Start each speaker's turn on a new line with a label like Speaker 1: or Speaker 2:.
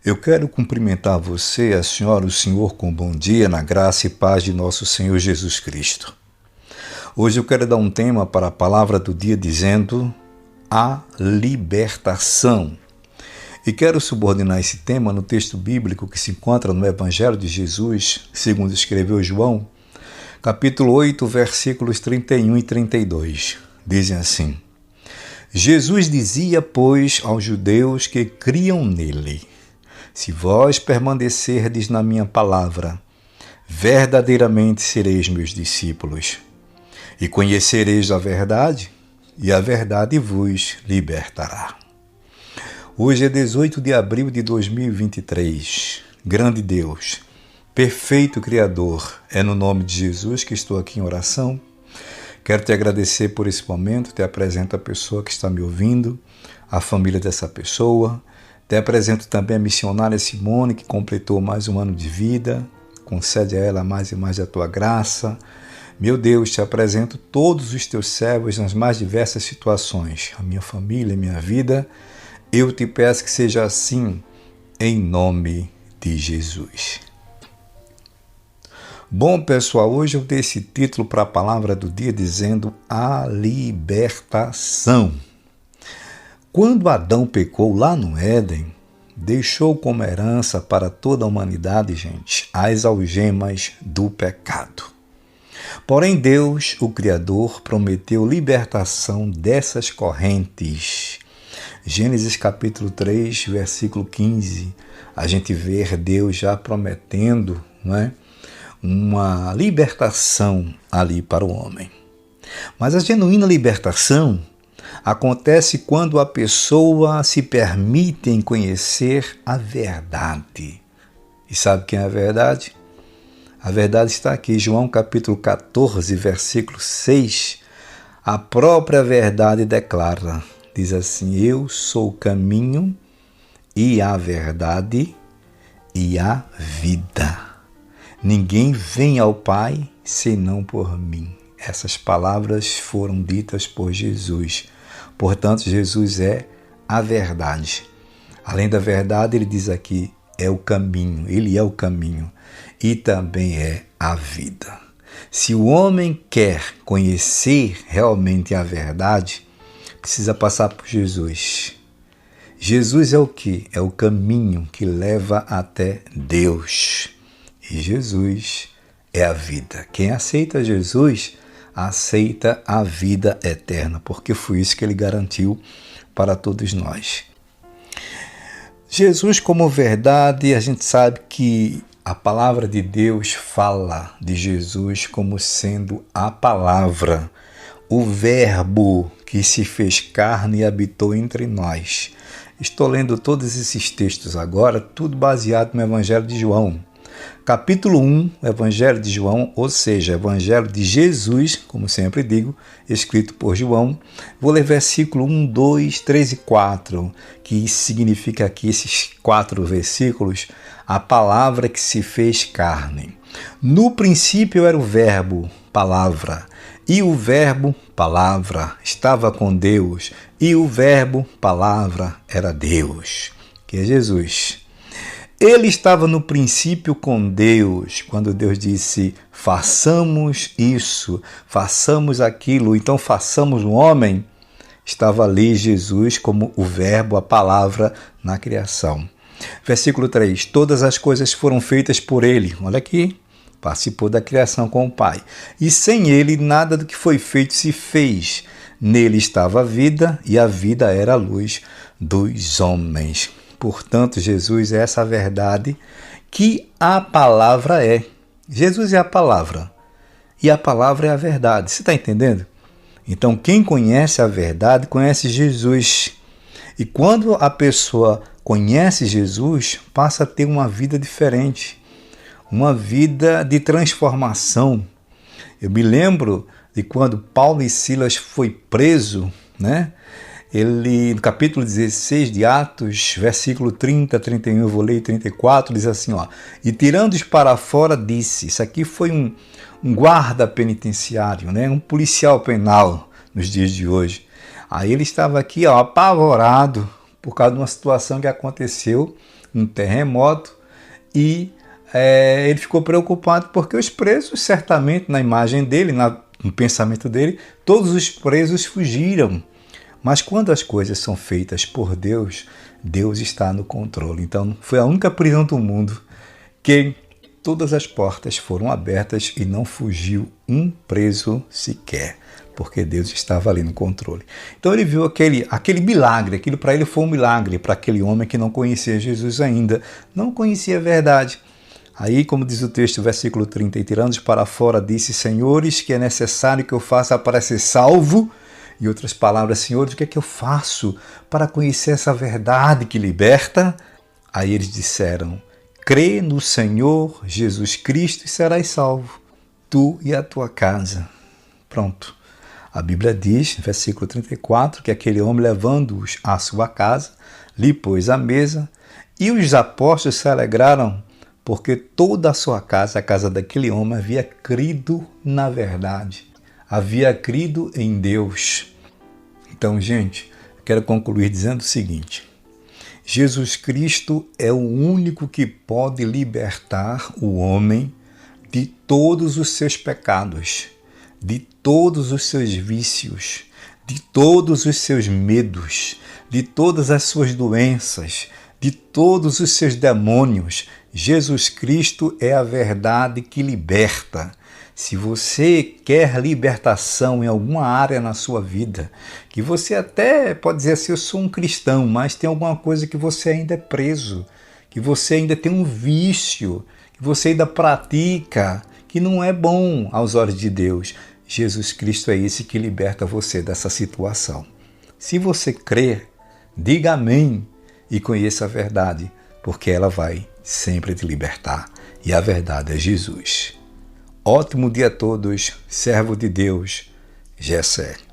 Speaker 1: Eu quero cumprimentar você, a senhora, o senhor, com bom dia, na graça e paz de nosso Senhor Jesus Cristo. Hoje eu quero dar um tema para a palavra do dia dizendo a libertação. E quero subordinar esse tema no texto bíblico que se encontra no Evangelho de Jesus, segundo escreveu João, capítulo 8, versículos 31 e 32. Dizem assim: Jesus dizia, pois, aos judeus que criam nele: se vós permanecerdes na minha palavra, verdadeiramente sereis meus discípulos, e conhecereis a verdade, e a verdade vos libertará. Hoje é 18 de abril de 2023. Grande Deus, perfeito Criador, é no nome de Jesus que estou aqui em oração. Quero te agradecer por esse momento, te apresento a pessoa que está me ouvindo, a família dessa pessoa. Te apresento também a missionária Simone, que completou mais um ano de vida. Concede a ela mais e mais a tua graça. Meu Deus, te apresento todos os teus servos nas mais diversas situações. A minha família, a minha vida. Eu te peço que seja assim, em nome de Jesus. Bom, pessoal, hoje eu dei esse título para a palavra do dia dizendo a libertação. Quando Adão pecou lá no Éden, deixou como herança para toda a humanidade, gente, as algemas do pecado. Porém, Deus, o Criador, prometeu libertação dessas correntes. Gênesis capítulo 3, versículo 15, a gente vê Deus já prometendo, não é, uma libertação ali para o homem. Mas a genuína libertação acontece quando a pessoa se permite em conhecer a verdade. E sabe quem é a verdade? A verdade está aqui, João capítulo 14, versículo 6. A própria verdade declara, diz assim: eu sou o caminho e a verdade e a vida. Ninguém vem ao Pai senão por mim. Essas palavras foram ditas por Jesus. Portanto, Jesus é a verdade. Além da verdade, ele diz aqui, é o caminho. Ele é o caminho e também é a vida. Se o homem quer conhecer realmente a verdade, precisa passar por Jesus. Jesus é o quê? É o caminho que leva até Deus. E Jesus é a vida. Quem aceita Jesus, aceita a vida eterna, porque foi isso que ele garantiu para todos nós. Jesus como verdade, a gente sabe que a palavra de Deus fala de Jesus como sendo a palavra, o verbo que se fez carne e habitou entre nós. Estou lendo todos esses textos agora, tudo baseado no Evangelho de João. Capítulo 1, Evangelho de João, ou seja, Evangelho de Jesus, como sempre digo, escrito por João. Vou ler versículo 1, 2, 3 e 4, que significa aqui esses 4 versículos, a palavra que se fez carne. No princípio era o verbo, palavra, e o verbo, palavra, estava com Deus, e o verbo, palavra, era Deus, que é Jesus. Ele estava no princípio com Deus, quando Deus disse, façamos isso, façamos aquilo, então façamos um homem. Estava ali Jesus como o verbo, a palavra na criação. Versículo 3, todas as coisas foram feitas por ele. Olha aqui, participou da criação com o Pai. E sem ele, nada do que foi feito se fez. Nele estava a vida, e a vida era a luz dos homens. Portanto, Jesus é essa verdade que a palavra é. Jesus é a palavra e a palavra é a verdade. Você está entendendo? Então, quem conhece a verdade, conhece Jesus. E quando a pessoa conhece Jesus, passa a ter uma vida diferente, uma vida de transformação. Eu me lembro de quando Paulo e Silas foi preso, né? Ele, no capítulo 16 de Atos, versículo 30, 31, eu vou ler 34, diz assim, ó, e tirando-os para fora, disse, isso aqui foi um guarda penitenciário, né? Um policial penal nos dias de hoje. Aí ele estava aqui, ó, apavorado por causa de uma situação que aconteceu um terremoto e ele ficou preocupado porque os presos, certamente, na imagem dele, no pensamento dele, todos os presos fugiram. Mas quando as coisas são feitas por Deus, Deus está no controle. Então, foi a única prisão do mundo que todas as portas foram abertas e não fugiu um preso sequer, porque Deus estava ali no controle. Então ele viu aquele milagre, aquilo para ele foi um milagre, para aquele homem que não conhecia Jesus ainda, não conhecia a verdade. Aí, como diz o texto, versículo 30, e tirando-os para fora, disse: Senhores, que é necessário que eu faça para ser salvo? Em outras palavras, Senhores, o que é que eu faço para conhecer essa verdade que liberta? Aí eles disseram: crê no Senhor Jesus Cristo e serás salvo, tu e a tua casa. Pronto. A Bíblia diz, no versículo 34, que aquele homem, levando-os à sua casa, lhe pôs a mesa, e os apóstolos se alegraram, porque toda a sua casa, a casa daquele homem, havia crido na verdade, havia crido em Deus. Então, gente, eu quero concluir dizendo o seguinte: Jesus Cristo é o único que pode libertar o homem de todos os seus pecados, de todos os seus vícios, de todos os seus medos, de todas as suas doenças, de todos os seus demônios. Jesus Cristo é a verdade que liberta. Se você quer libertação em alguma área na sua vida, que você até pode dizer assim, eu sou um cristão, mas tem alguma coisa que você ainda é preso, que você ainda tem um vício, que você ainda pratica, que não é bom aos olhos de Deus, Jesus Cristo é esse que liberta você dessa situação. Se você crer, diga amém e conheça a verdade, porque ela vai sempre te libertar. E a verdade é Jesus. Ótimo dia a todos, servo de Deus, Gessé.